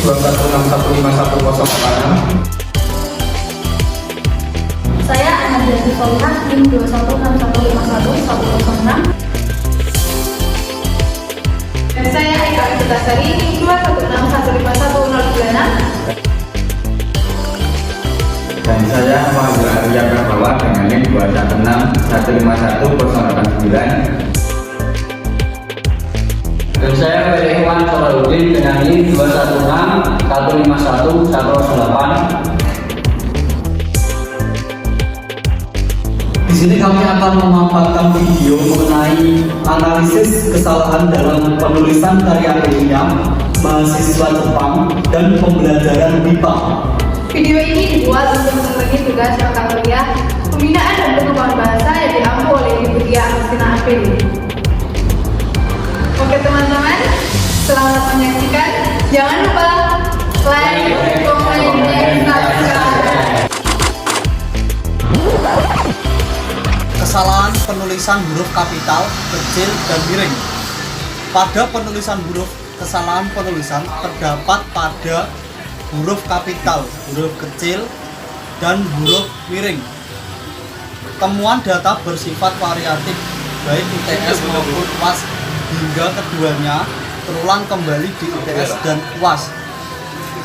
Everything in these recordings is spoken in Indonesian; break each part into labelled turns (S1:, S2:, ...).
S1: 21615106.
S2: Saya Anadiyah Solihah, NIM 2161511006.
S3: Dan saya Eka Vitasari, NIM 2161511026.
S1: Dan saya Wahyu Arya Prabawa dengan NIM 21615109.
S4: Dan saya Iwan Solarudin dengan NIM 216151108.
S5: Di sini kami akan memaparkan video mengenai analisis kesalahan dalam penulisan karya ilmiah mahasiswa Jepang dan pembelajaran MIPA.
S3: Video ini dibuat untuk mengurangi tugas mata kuliah pembinaan dan pengembangan bahasa yang diampu oleh Ibu Tia Agustina APD. Oke teman-teman, selamat menyaksikan. Jangan lupa like, comment, dan subscribe.
S5: Kesalahan penulisan huruf kapital, kecil, dan miring. Pada penulisan huruf, kesalahan penulisan terdapat pada huruf kapital, huruf kecil, dan huruf miring. Temuan data bersifat variatif, baik ITS maupun UAS, hingga keduanya terulang kembali di ITS dan UAS.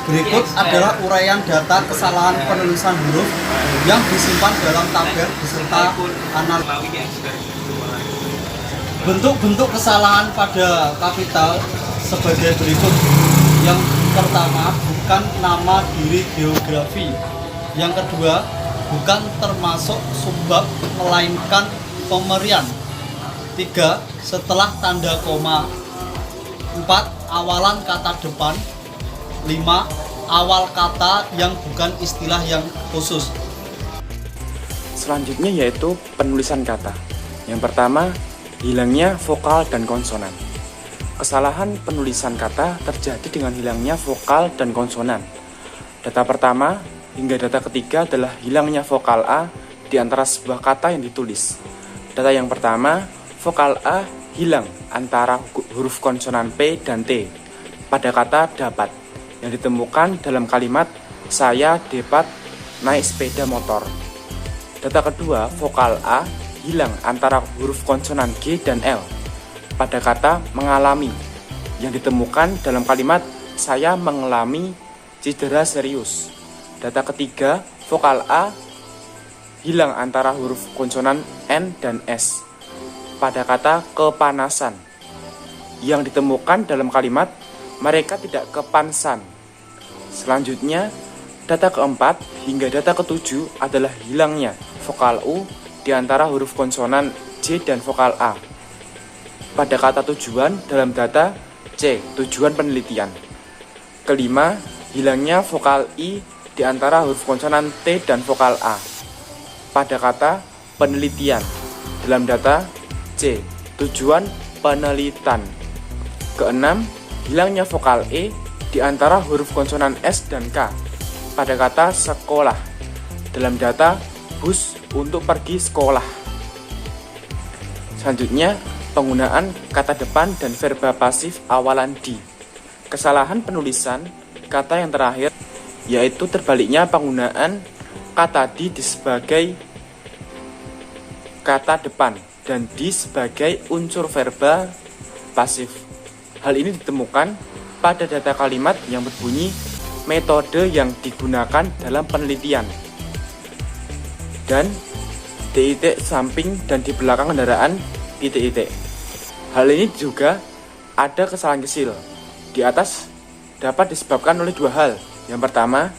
S5: Berikut adalah uraian data kesalahan penulisan huruf yang disimpan dalam tabel beserta analisis. Bentuk-bentuk kesalahan pada kapital sebagai berikut. Yang pertama, bukan nama diri geografi. Yang kedua, bukan termasuk subbab melainkan pemberian. 3. Setelah tanda koma. 4. Awalan kata depan. 5. Awal kata yang bukan istilah yang khusus.
S6: Selanjutnya yaitu penulisan kata. Yang pertama, hilangnya vokal dan konsonan. Kesalahan penulisan kata terjadi dengan hilangnya vokal dan konsonan. Data pertama hingga data ketiga adalah hilangnya vokal A di antara sebuah kata yang ditulis. Data yang pertama, vokal A hilang antara huruf konsonan P dan T pada kata dapat yang ditemukan dalam kalimat saya dapat naik sepeda motor. Data kedua, vokal A hilang antara huruf konsonan G dan L pada kata mengalami yang ditemukan dalam kalimat saya mengalami cedera serius. Data ketiga, vokal A hilang antara huruf konsonan N dan S pada kata kepanasan yang ditemukan dalam kalimat mereka tidak kepansan. Selanjutnya, data keempat hingga data ketujuh adalah hilangnya vokal U di antara huruf konsonan J dan vokal A pada kata tujuan dalam data C, tujuan penelitian. Kelima, hilangnya vokal I di antara huruf konsonan T dan vokal A pada kata penelitian dalam data C, tujuan penelitian. Keenam, hilangnya vokal E di antara huruf konsonan S dan K pada kata sekolah dalam data bus untuk pergi sekolah. Selanjutnya, penggunaan kata depan dan verba pasif awalan di. Kesalahan penulisan kata yang terakhir yaitu terbaliknya penggunaan kata di sebagai kata depan dan di sebagai unsur verba pasif. Hal ini ditemukan pada data kalimat yang berbunyi metode yang digunakan dalam penelitian dan titik samping dan di belakang kendaraan titik-titik. Hal ini juga ada kesalahan kecil. Di atas dapat disebabkan oleh dua hal. Yang pertama,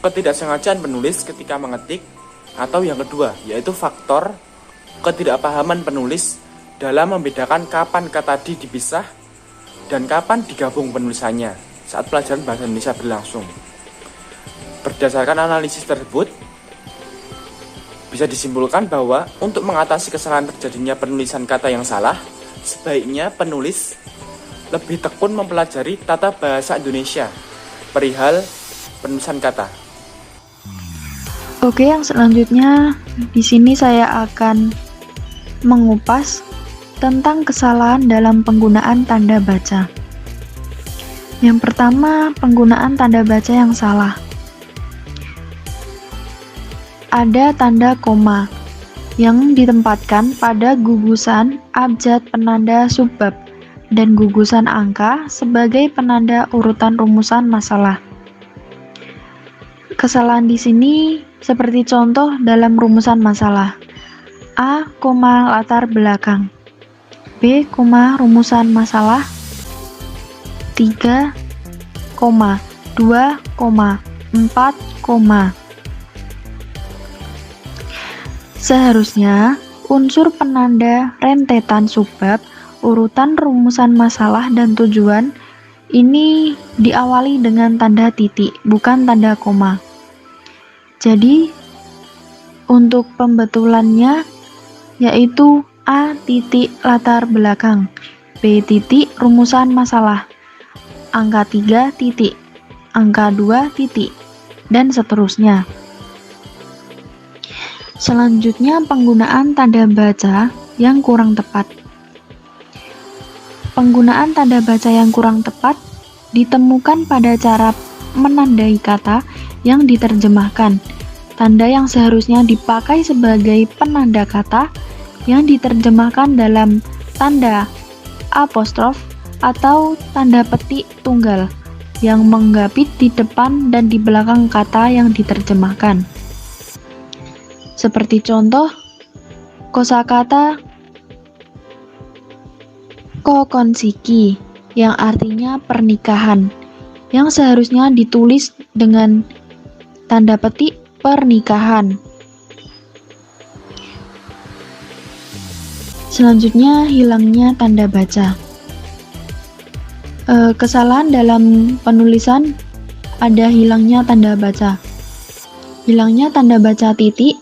S6: ketidaksengajaan penulis ketika mengetik, atau yang kedua, yaitu faktor ketidakpahaman penulis dalam membedakan kapan kata di dipisah dan kapan digabung penulisannya saat pelajaran bahasa Indonesia berlangsung. Berdasarkan analisis tersebut, bisa disimpulkan bahwa untuk mengatasi kesalahan terjadinya penulisan kata yang salah, sebaiknya penulis lebih tekun mempelajari tata bahasa Indonesia perihal penulisan kata.
S2: Oke, yang selanjutnya di sini saya akan mengupas tentang kesalahan dalam penggunaan tanda baca. Yang pertama, penggunaan tanda baca yang salah. Ada tanda koma yang ditempatkan pada gugusan abjad penanda subbab dan gugusan angka sebagai penanda urutan rumusan masalah. Kesalahan di sini seperti contoh dalam rumusan masalah. A, latar belakang. B, rumusan masalah 3, 2, 4, Seharusnya unsur penanda rentetan subbab, urutan rumusan masalah dan tujuan ini diawali dengan tanda titik, bukan tanda koma. Jadi untuk pembetulannya yaitu A titik latar belakang, B titik rumusan masalah, angka 3 titik, angka 2 titik, dan seterusnya. Selanjutnya penggunaan tanda baca yang kurang tepat. Penggunaan tanda baca yang kurang tepat ditemukan pada cara menandai kata yang diterjemahkan. Tanda yang seharusnya dipakai sebagai penanda kata yang diterjemahkan dalam tanda apostrof atau tanda petik tunggal yang menggapit di depan dan di belakang kata yang diterjemahkan. Seperti contoh, kosakata kokonsiki yang artinya pernikahan, yang seharusnya ditulis dengan tanda petik pernikahan. Selanjutnya, hilangnya tanda baca. Kesalahan dalam penulisan ada hilangnya tanda baca. Hilangnya tanda baca titik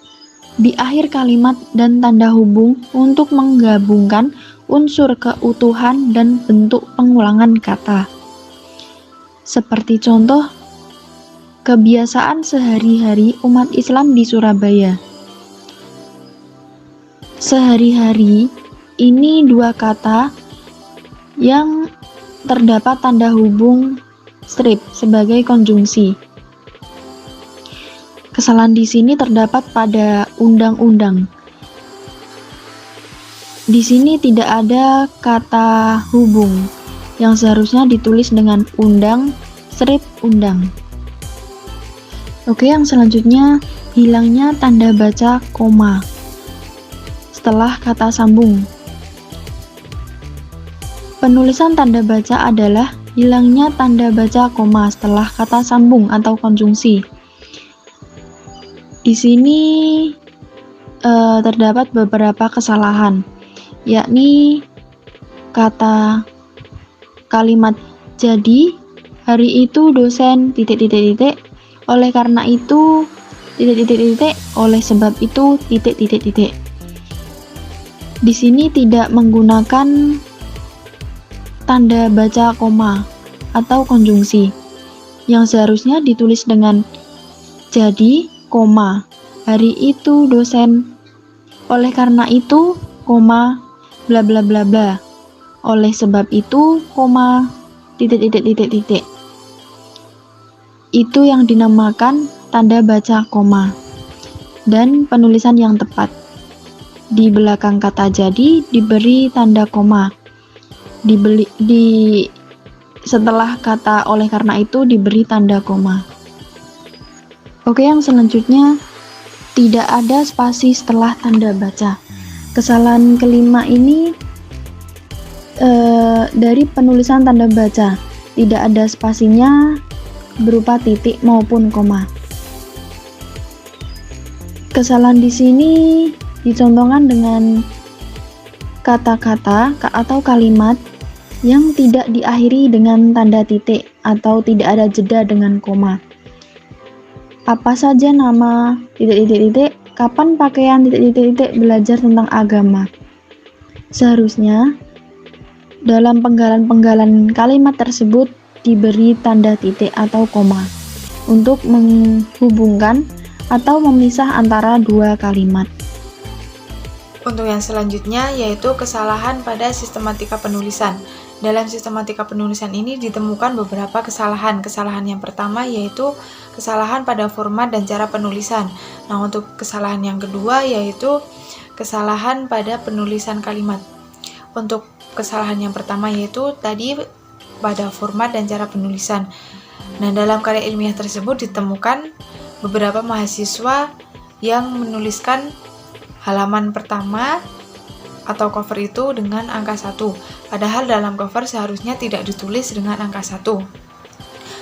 S2: di akhir kalimat dan tanda hubung untuk menggabungkan unsur keutuhan dan bentuk pengulangan kata. Seperti contoh, kebiasaan sehari-hari umat Islam di Surabaya. Sehari-hari ini dua kata yang terdapat tanda hubung strip sebagai konjungsi. Kesalahan di sini terdapat pada undang-undang. Di sini tidak ada kata hubung yang seharusnya ditulis dengan undang, strip undang. Oke, yang selanjutnya hilangnya tanda baca koma setelah kata sambung. Penulisan tanda baca adalah hilangnya tanda baca koma setelah kata sambung atau konjungsi. Di sini terdapat beberapa kesalahan, yakni kata kalimat jadi hari itu dosen ... oleh karena itu ... oleh sebab itu ... Di sini tidak menggunakan tanda baca koma atau konjungsi yang seharusnya ditulis dengan jadi, hari itu dosen, oleh karena itu, bla bla bla bla, oleh sebab itu, Itu yang dinamakan tanda baca koma dan penulisan yang tepat. Di belakang kata jadi diberi tanda koma. Setelah kata oleh karena itu diberi tanda koma. Oke, yang selanjutnya tidak ada spasi setelah tanda baca. Kesalahan kelima ini dari penulisan tanda baca, tidak ada spasinya berupa titik maupun koma. Kesalahan di sini dicontohkan dengan kata-kata atau kalimat yang tidak diakhiri dengan tanda titik atau tidak ada jeda dengan koma. Apa saja nama ... kapan pakaian ... belajar tentang agama. Seharusnya dalam penggalan-penggalan kalimat tersebut diberi tanda titik atau koma untuk menghubungkan atau memisah antara dua kalimat.
S7: Untuk yang selanjutnya yaitu kesalahan pada sistematika penulisan. Dalam sistematika penulisan ini ditemukan beberapa kesalahan. Kesalahan yang pertama yaitu kesalahan pada format dan cara penulisan. Nah, untuk kesalahan yang kedua yaitu kesalahan pada penulisan kalimat. Untuk kesalahan yang pertama yaitu tadi pada format dan cara penulisan. Nah, dalam karya ilmiah tersebut ditemukan beberapa mahasiswa yang menuliskan halaman pertama atau cover itu dengan angka 1, padahal dalam cover seharusnya tidak ditulis dengan angka 1.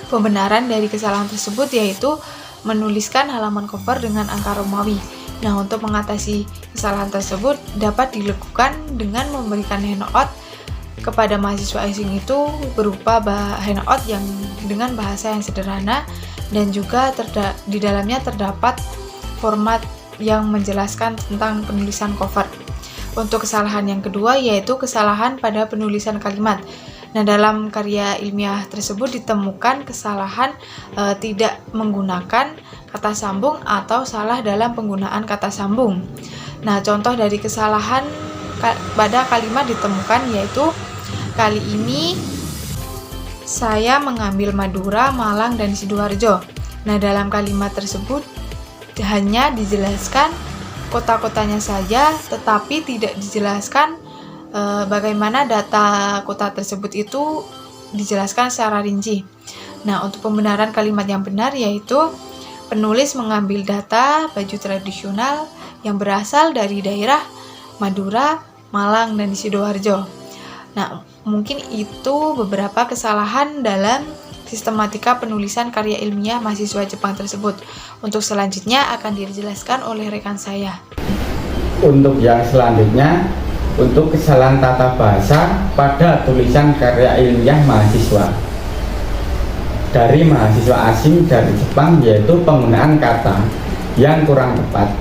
S7: Pembenaran dari kesalahan tersebut yaitu menuliskan halaman cover dengan angka Romawi. Nah, untuk mengatasi kesalahan tersebut dapat dilakukan dengan memberikan handout kepada mahasiswa asing itu berupa handout yang dengan bahasa yang sederhana dan juga di dalamnya terdapat format yang menjelaskan tentang penulisan cover. Untuk kesalahan yang kedua yaitu kesalahan pada penulisan kalimat. Nah, dalam karya ilmiah tersebut ditemukan kesalahan tidak menggunakan kata sambung atau salah dalam penggunaan kata sambung. Nah, contoh dari kesalahan pada kalimat ditemukan yaitu kali ini saya mengambil Madura, Malang, dan Sidoarjo. Nah, dalam kalimat tersebut hanya dijelaskan kota-kotanya saja, tetapi tidak dijelaskan bagaimana data kota tersebut itu dijelaskan secara rinci. Nah, untuk pembenaran kalimat yang benar yaitu penulis mengambil data baju tradisional yang berasal dari daerah Madura, Malang, dan Sidoarjo. Nah, mungkin itu beberapa kesalahan dalam sistematika penulisan karya ilmiah mahasiswa Jepang tersebut. Untuk selanjutnya akan dijelaskan oleh rekan saya.
S1: Untuk yang selanjutnya, untuk kesalahan tata bahasa pada tulisan karya ilmiah mahasiswa dari mahasiswa asing dari Jepang, yaitu penggunaan kata yang kurang tepat.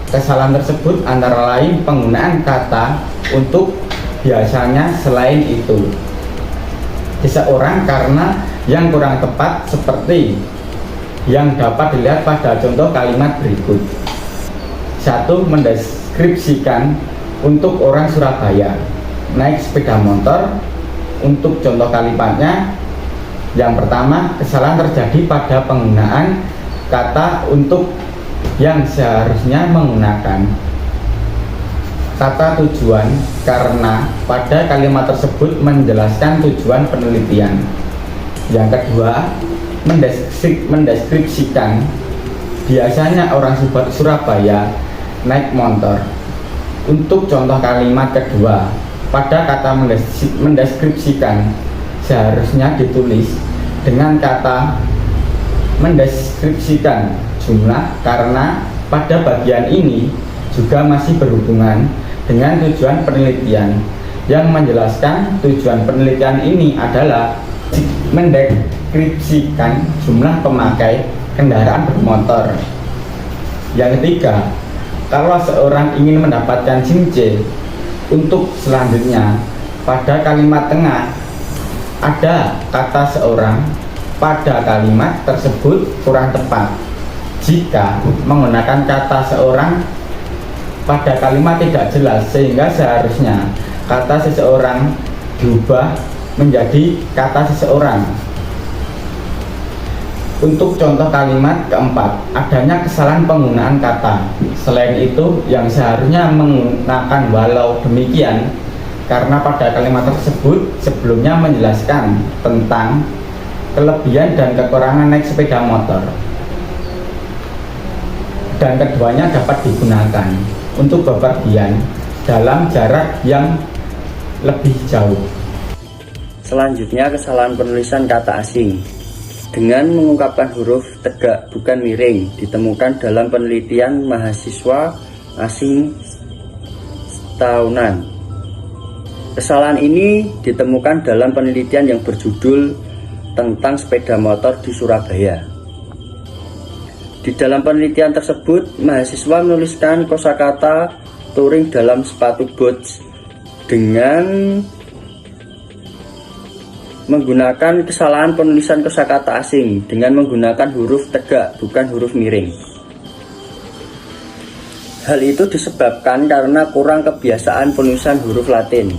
S1: Kesalahan tersebut antara lain penggunaan kata untuk biasanya selain itu. Seseorang karena yang kurang tepat seperti yang dapat dilihat pada contoh kalimat berikut. 1. Mendeskripsikan untuk orang Surabaya naik sepeda motor. Untuk contoh kalimatnya, yang pertama, kesalahan terjadi pada penggunaan kata untuk yang seharusnya menggunakan kata tujuan karena pada kalimat tersebut menjelaskan tujuan penelitian. Yang kedua, mendeskripsikan biasanya orang Surabaya naik motor. Untuk contoh kalimat kedua, pada kata mendeskripsikan seharusnya ditulis dengan kata mendeskripsikan jumlah karena pada bagian ini juga masih berhubungan dengan tujuan penelitian. Yang menjelaskan tujuan penelitian ini adalah mendeskripsikan jumlah pemakai kendaraan bermotor. Yang ketiga, kalau seorang ingin mendapatkan jinje, untuk selanjutnya pada kalimat tengah ada kata seorang, pada kalimat tersebut kurang tepat. Jika menggunakan kata seorang pada kalimat tidak jelas, sehingga seharusnya kata seseorang diubah menjadi kata seseorang. Untuk contoh kalimat keempat, adanya kesalahan penggunaan kata. Selain itu, yang seharusnya menggunakan walau demikian, karena pada kalimat tersebut sebelumnya menjelaskan tentang kelebihan dan kekurangan naik sepeda motor, dan keduanya dapat digunakan untuk bepergian dalam jarak yang lebih jauh.
S4: Selanjutnya, kesalahan penulisan kata asing dengan mengungkapkan huruf tegak bukan miring ditemukan dalam penelitian mahasiswa asing tahunan. Kesalahan ini ditemukan dalam penelitian yang berjudul tentang sepeda motor di Surabaya. Di dalam penelitian tersebut, mahasiswa menuliskan kosakata touring dalam sepatu boots dengan menggunakan kesalahan penulisan kosakata asing dengan menggunakan huruf tegak bukan huruf miring. Hal itu disebabkan karena kurang kebiasaan penulisan huruf Latin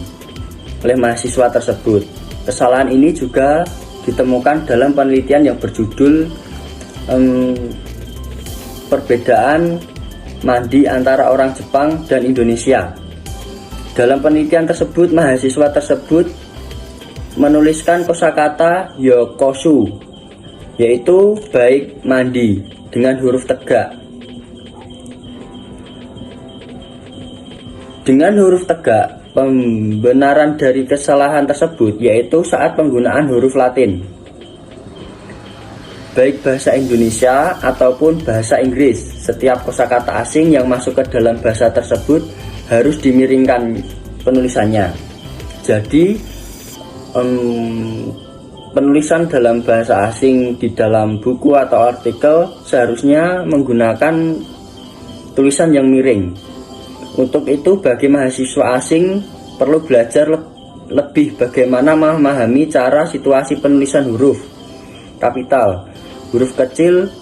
S4: oleh mahasiswa tersebut. Kesalahan ini juga ditemukan dalam penelitian yang berjudul Perbedaan Mandi antara orang Jepang dan Indonesia. Dalam penelitian tersebut, mahasiswa tersebut menuliskan kosakata yokosu, yaitu baik mandi, dengan huruf tegak. Dengan huruf tegak, pembenaran dari kesalahan tersebut yaitu saat penggunaan huruf Latin, baik bahasa Indonesia ataupun bahasa Inggris. Setiap kosakata asing yang masuk ke dalam bahasa tersebut harus dimiringkan penulisannya. Jadi penulisan dalam bahasa asing di dalam buku atau artikel seharusnya menggunakan tulisan yang miring. Untuk itu, bagi mahasiswa asing perlu belajar lebih bagaimana memahami cara situasi penulisan huruf kapital, huruf kecil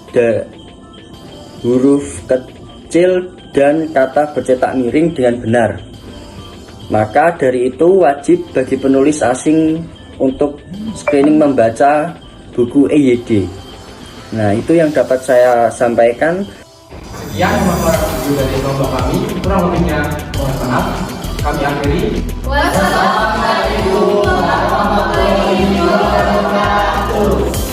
S4: dan kata bercetak miring dengan benar. Maka dari itu wajib bagi penulis asing untuk screening membaca buku EYD. Nah, itu yang dapat saya sampaikan.
S8: Sekian pemaparan video dari kelompok kami, kurang lebihnya mohon maaf. Kami akhiri.
S3: Wassalamualaikum warahmatullahi wabarakatuh.